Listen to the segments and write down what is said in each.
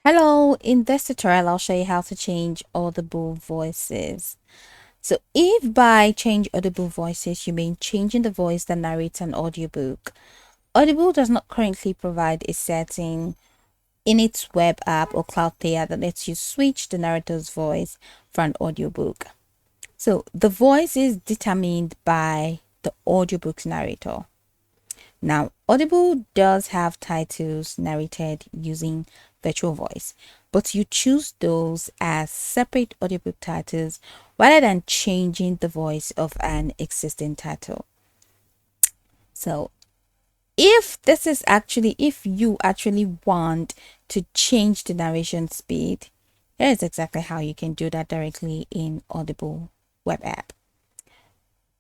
Hello, in this tutorial, I'll show you how to change audible voices. So if by change audible voices, you mean changing the voice that narrates an audiobook, Audible does not currently provide a setting in its web app or cloud player that lets you switch the narrator's voice for an audiobook. So the voice is determined by the audiobook's narrator. Now, Audible does have titles narrated using virtual voice, but you choose those as separate audiobook titles rather than changing the voice of an existing title. So, if you actually want to change the narration speed, here's exactly how you can do that directly in Audible web app.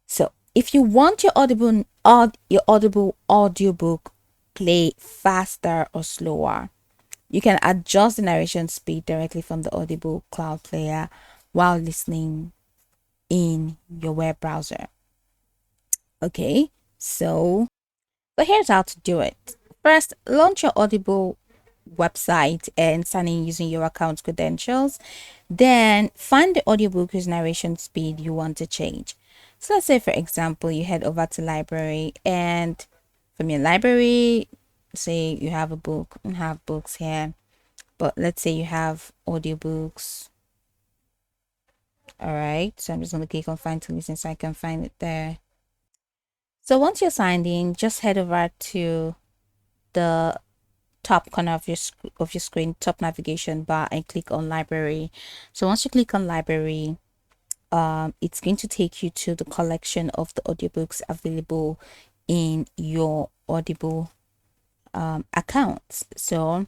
So if you want your Audible audiobook play faster or slower, you can adjust the narration speed directly from the Audible cloud player while listening in your web browser. Okay, so here's how to do it. First, launch your Audible website and sign in using your account credentials. Then find the audiobook whose narration speed you want to change. So let's say, for example, you head over to library, and from your library, say you have a book and have books here, but let's say you have audiobooks. All right, so I'm just going to click on find to listen so I can find it there. So once you're signed in, just head over to the top corner of your screen, top navigation bar, and click on library. So once you click on library, it's going to take you to the collection of the audiobooks available in your Audible account. So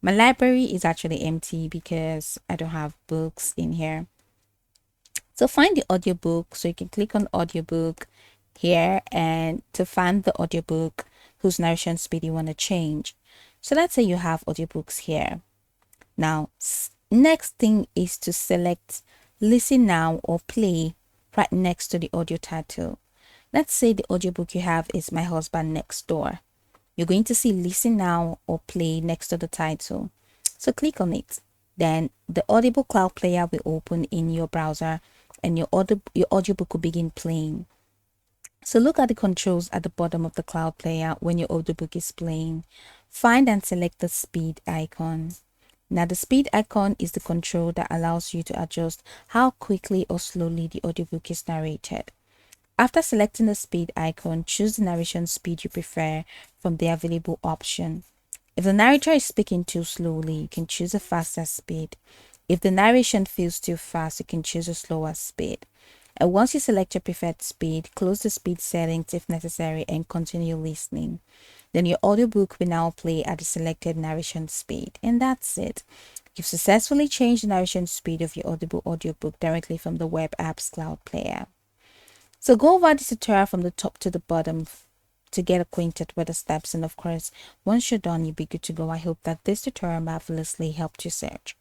my library is actually empty because I don't have books in here. So find the audiobook. So you can click on audiobook here and to find the audiobook whose narration speed you want to change. So let's say you have audiobooks here. Now, next thing is to select listen now or play right next to the audio title. Let's say the audiobook you have is My Husband Next Door. You're going to see listen now or play next to the title. So click on it. Then the Audible Cloud Player will open in your browser and your audiobook will begin playing. So look at the controls at the bottom of the cloud player when your audiobook is playing. Find and select the speed icon. Now the speed icon is the control that allows you to adjust how quickly or slowly the audiobook is narrated. After selecting the speed icon, choose the narration speed you prefer from the available option. If the narrator is speaking too slowly, you can choose a faster speed. If the narration feels too fast, you can choose a slower speed. And once you select your preferred speed, close the speed settings if necessary and continue listening. Then your audiobook will now play at the selected narration speed. And that's it. You've successfully changed the narration speed of your Audible audiobook directly from the web app's cloud player. So go over this tutorial from the top to the bottom to get acquainted with the steps. And of course, once you're done, you'll be good to go. I hope that this tutorial marvelously helped you search.